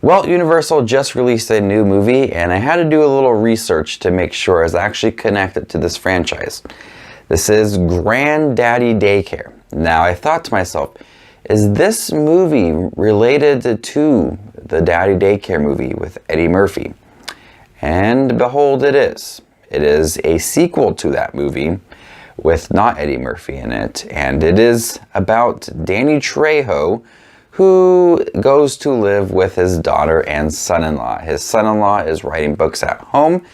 Well, Universal just released a new movie, and I had to do a little research to make sure I was actually connected to this franchise. This is Granddaddy Daycare. Now, I thought to myself, is this movie related to the Daddy Daycare movie with Eddie Murphy? And behold, it is. It is a sequel to that movie with not Eddie Murphy in it, and it is about Danny Trejo, who goes to live with his daughter and son-in-law. His son-in-law is writing books at home,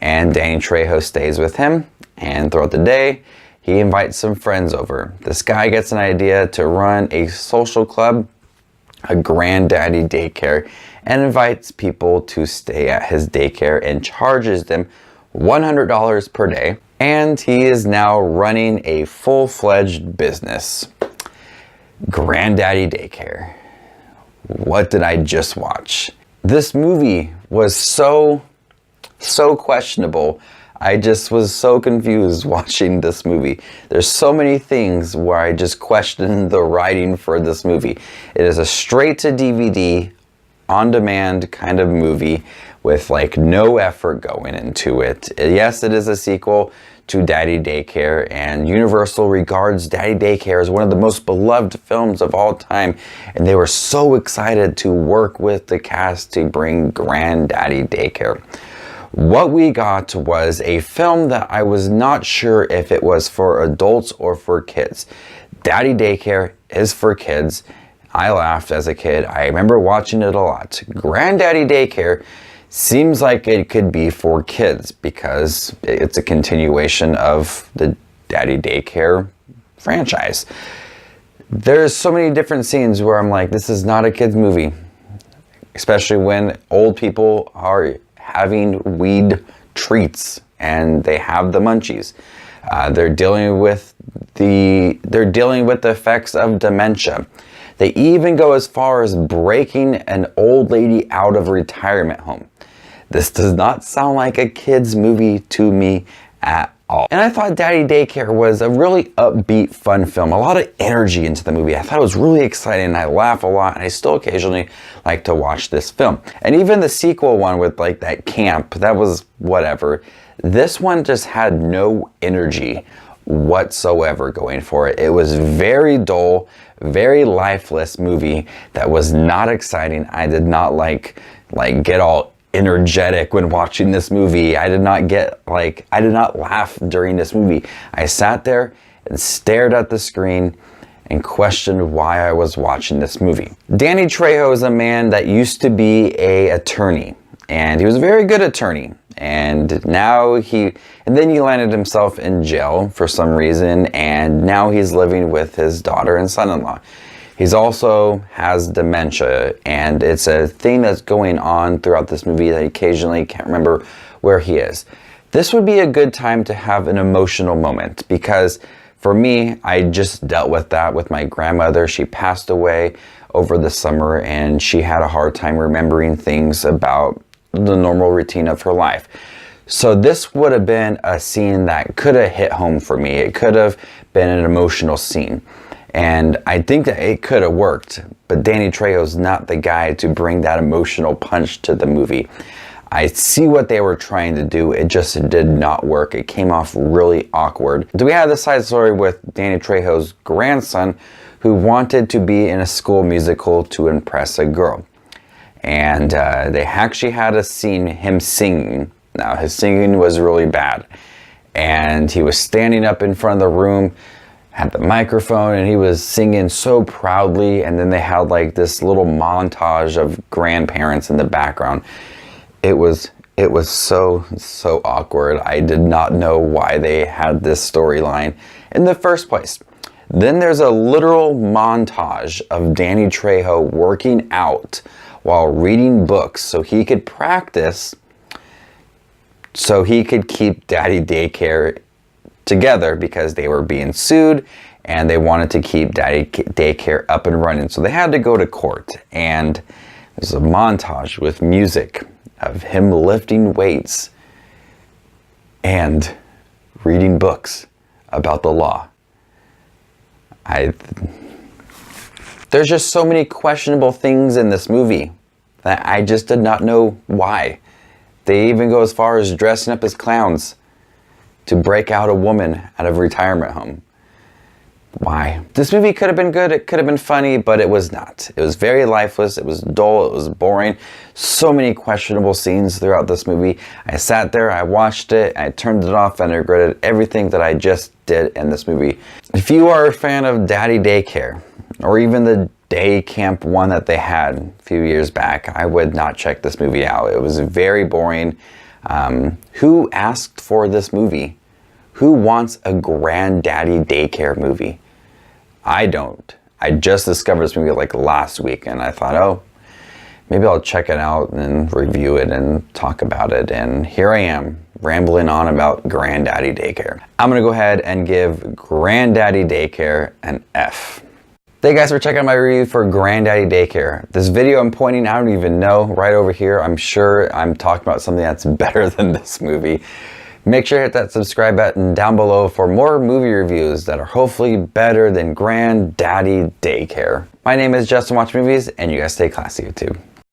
and Danny Trejo stays with him, and throughout the day, he invites some friends over. This guy gets an idea to run a social club, a Granddaddy Daycare, and invites people to stay at his daycare and charges them $100 per day. And he is now running a full-fledged business. Granddaddy Daycare. What did I just watch? This movie was so questionable. I just was so confused watching this movie. There's so many things where I just question the writing for this movie. It is a straight to DVD, on-demand kind of movie with like no effort going into it. Yes, it is a sequel to Daddy Daycare, and Universal regards Daddy Daycare as one of the most beloved films of all time, and they were so excited to work with the cast to bring Granddaddy Daycare. What we got was a film that I was not sure if it was for adults or for kids. Daddy Daycare is for kids. I laughed as a kid. I remember watching it a lot. Granddaddy Daycare seems like it could be for kids because it's a continuation of the Daddy Daycare franchise. There's so many different scenes where I'm like, this is not a kid's movie, especially when old people are having weed treats and they have the munchies. They're dealing with the effects of dementia. They even go as far as breaking an old lady out of a retirement home. This does not sound like a kid's movie to me at all. And I thought Daddy Daycare was a really upbeat, fun film. A lot of energy into the movie. I thought it was really exciting. I laugh a lot, and I still occasionally like to watch this film. And even the sequel one with like that camp, that was whatever. This one just had no energy whatsoever going for it. It was very dull, very lifeless movie that was not exciting. I did not like get all energetic when watching this movie. I did not laugh during this movie. I sat there and stared at the screen and questioned why I was watching this movie. Danny Trejo is a man that used to be an attorney, and he was a very good attorney. And then he landed himself in jail for some reason, and now he's living with his daughter and son-in-law. He's also has dementia, and it's a thing that's going on throughout this movie that I occasionally can't remember where he is. This would be a good time to have an emotional moment, because for me, I just dealt with that with my grandmother. She passed away over the summer, and she had a hard time remembering things about the normal routine of her life. So this would have been a scene that could have hit home for me. It could have been an emotional scene. And I think that it could have worked, but Danny Trejo's not the guy to bring that emotional punch to the movie. I see what they were trying to do, it just did not work. It came off really awkward. We had the side story with Danny Trejo's grandson who wanted to be in a school musical to impress a girl. And they actually had a scene, him singing. Now, his singing was really bad. And he was standing up in front of the room, had the microphone, and he was singing so proudly, and then they had like this little montage of grandparents in the background. It was so awkward. I did not know why they had this storyline in the first place. Then there's a literal montage of Danny Trejo working out while reading books so he could practice, so he could keep Daddy Daycare together, because they were being sued and they wanted to keep Daddy Daycare up and running. So they had to go to court, and there's a montage with music of him lifting weights and reading books about the law. There's just so many questionable things in this movie that I just did not know why. They even go as far as dressing up as clowns to break out a woman out of a retirement home. Why? This movie could have been good, it could have been funny, but it was not. It was very lifeless, it was dull, it was boring. So many questionable scenes throughout this movie. I sat there, I watched it, I turned it off, and I regretted everything that I just did in this movie. If you are a fan of Daddy Daycare, or even the day camp one that they had a few years back, I would not check this movie out. It was very boring. Who asked for this movie? Who wants a granddaddy daycare movie? I don't. I just discovered this movie like last week, and I thought, oh, maybe I'll check it out and review it and talk about it. And here I am, rambling on about Granddaddy Daycare. I'm gonna go ahead and give Granddaddy Daycare an F. Thank you guys for checking out my review for Granddaddy Daycare. This video I'm pointing, I don't even know, right over here. I'm sure I'm talking about something that's better than this movie. Make sure to hit that subscribe button down below for more movie reviews that are hopefully better than Granddaddy Daycare. My name is JustinWatchesMovies, and you guys stay classy, YouTube.